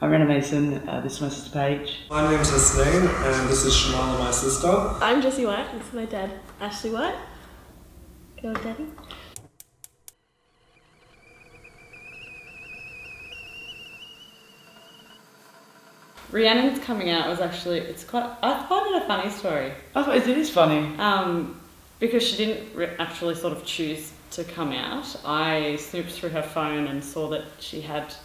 I'm Rena Mason, this is my sister Paige. My name's Hasnain and this is Shamala, my sister. I'm Jessie White, this is my dad, Ashley White. Go Daddy. Rhiannon's coming out was actually, I find it a funny story. Oh, it is funny. Because she didn't actually sort of choose to come out. I snooped through her phone and saw that she had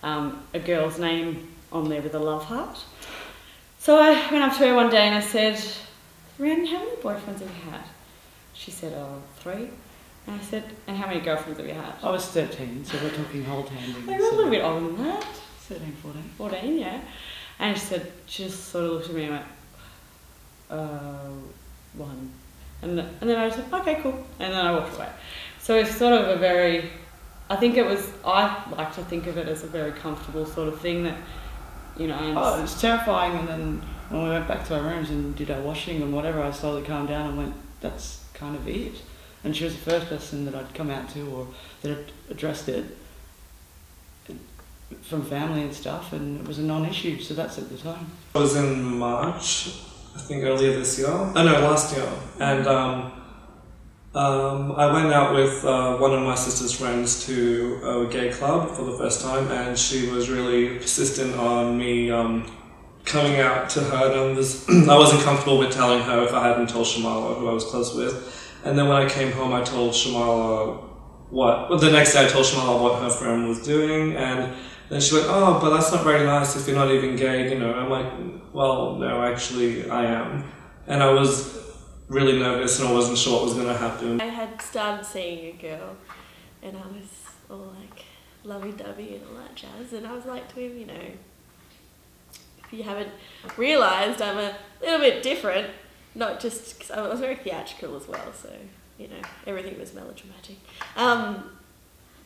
a girl's name on there with a love heart. So I went up to her one day and I said, Rhiannon, how many boyfriends have you had? She said, oh, 3. And I said, and how many girlfriends have you had? I was 13, so we're talking hold handing. They were a little bit older than that. 13, 14. 14, yeah. And she said, she just sort of looked at me and went, 1. And then I was like, okay, cool. And then I walked away. So it's sort of a very, I like to think of it as a very comfortable sort of thing that, you know. Oh, it's terrifying. And then when we went back to our rooms and did our washing and whatever, I slowly calmed down and went, that's kind of it. And she was the first person that I'd come out to or that had addressed it from family and stuff, and it was a non-issue, so that's at the time. It was in March, I think earlier this year. Oh no, last year. And I went out with one of my sister's friends to a gay club for the first time, and she was really persistent on me coming out to her, and I wasn't comfortable with telling her if I hadn't told Shamala, who I was close with. And then when I came home, I told Shamala the next day I told Shamala what her friend was doing, and then she went, oh, but that's not very nice if you're not even gay, you know. I'm like, well, no, actually I am. And I was really nervous and I wasn't sure what was going to happen. I had started seeing a girl and I was all like lovey-dovey and all that jazz, and I was like to him, you know, if you haven't realised, I'm a little bit different, not just because I was very theatrical as well, so, you know, everything was melodramatic.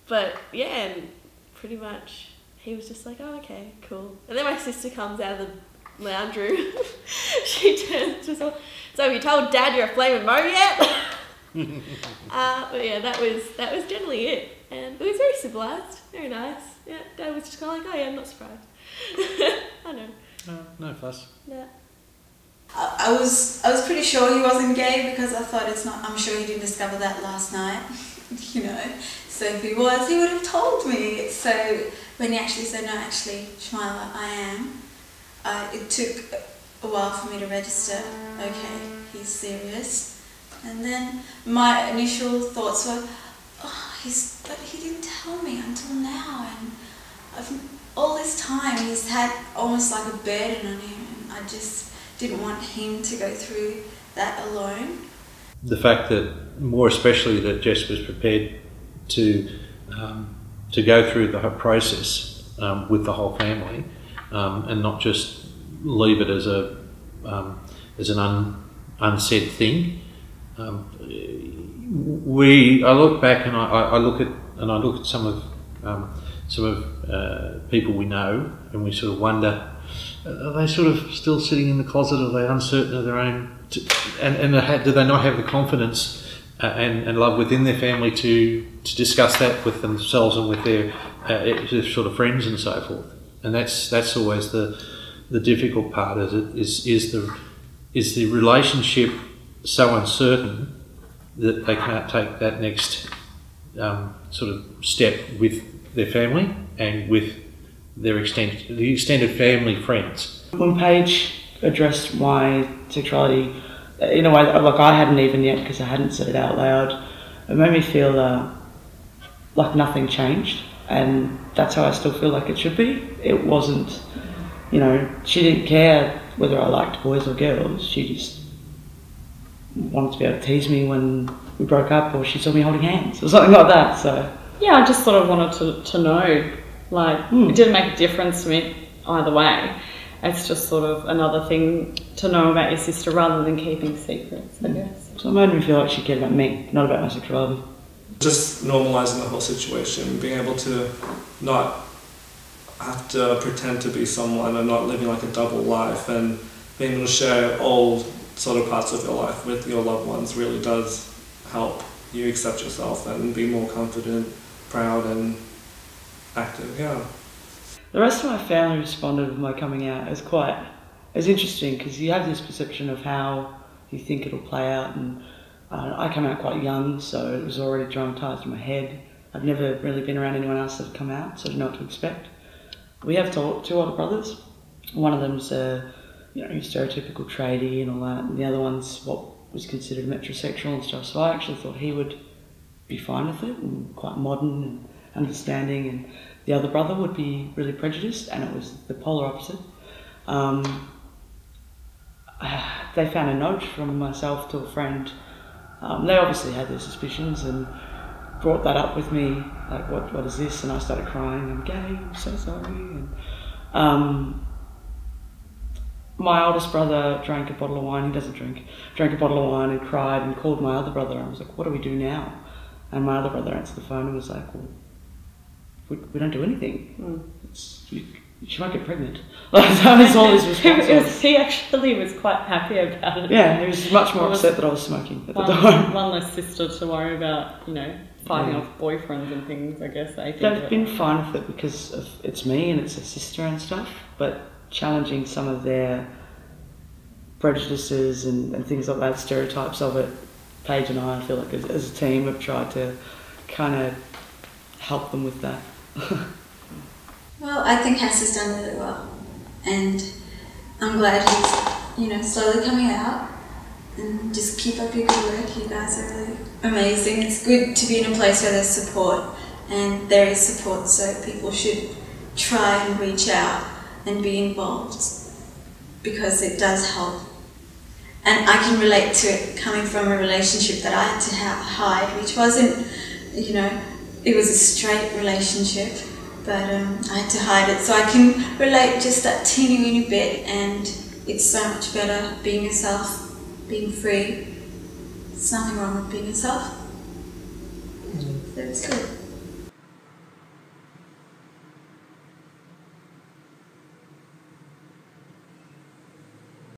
But yeah, and pretty much he was just like, oh, okay, cool. And then my sister comes out of the lounge room. She turns to us, so have you told Dad you're a flaming mo yet? But yeah, that was generally it. And it was very civilised, very nice. Yeah, Dad was just kind of like, oh yeah, I'm not surprised. I know. No fuss. Yeah. I was pretty sure he wasn't gay because I thought I'm sure he didn't discover that last night, you know. So if he was, he would have told me. So when he actually said, no, actually, Shamala, I am, it took a while for me to register, okay, he's serious. And then my initial thoughts were, oh, but he didn't tell me until now. And all this time he's had almost like a burden on him, and I just didn't want him to go through that alone. The fact that, more especially, that Jess was prepared to go through the whole process with the whole family, and not just leave it as an unsaid thing. I look back and I look at some of people we know, and we sort of wonder, are they sort of still sitting in the closet? Are they uncertain of their own? And do they not have the confidence and love within their family to discuss that with themselves and with their sort of friends and so forth? And that's always the difficult part. Is the relationship so uncertain that they can't take that next sort of step with their family and with the extended family friends. When Paige addressed my sexuality in a way that I hadn't even yet, because I hadn't said it out loud, it made me feel like nothing changed, and that's how I still feel like it should be. It wasn't, you know, she didn't care whether I liked boys or girls. She just wanted to be able to tease me when we broke up, or she saw me holding hands or something like that. So yeah, I just sort of wanted to know, like, it didn't make a difference to me either way. It's just sort of another thing to know about your sister rather than keeping secrets, I guess. So it made me feel like she cared about me, not about my sexuality. Just normalising the whole situation, being able to not have to pretend to be someone and not living like a double life, and being able to share all sort of parts of your life with your loved ones really does help you accept yourself and be more confident, proud and active, yeah. The rest of my family responded with my coming out. It was interesting because you have this perception of how you think it'll play out, and I came out quite young, so it was already dramatised in my head. I'd never really been around anyone else that had come out, so I didn't know what to expect. We have two older brothers. One of them's a stereotypical tradie and all that, and the other one's what was considered metrosexual and stuff. So I actually thought he would be fine with it and quite modern and understanding, and the other brother would be really prejudiced, and it was the polar opposite. They found a note from myself to a friend. They obviously had their suspicions and brought that up with me, like, what is this? And I started crying, I'm gay, I'm so sorry. And my oldest brother drank a bottle of wine, he doesn't drink, drank a bottle of wine and cried and called my other brother. I was like, what do we do now? And my other brother answered the phone and was like, well, we don't do anything. She might get pregnant. That was all his response. He actually was quite happy about it. Yeah, he was much more upset that I was smoking at the time. One less sister to worry about, fighting off boyfriends and things, I guess. They've been fine with it because it's me and it's a sister and stuff, but challenging some of their prejudices and things like that, stereotypes of it, Paige and I feel like as a team have tried to kind of help them with that. Well, I think Hass has done really well, and I'm glad he's, slowly coming out, and just keep up your good work. You guys are really amazing. It's good to be in a place where there's support, and there is support, so people should try and reach out and be involved, because it does help. And I can relate to it coming from a relationship that I had to hide, which wasn't, it was a straight relationship, but I had to hide it. So I can relate just that teeny weeny bit, and it's so much better being yourself, being free. There's nothing wrong with being yourself. So it's good.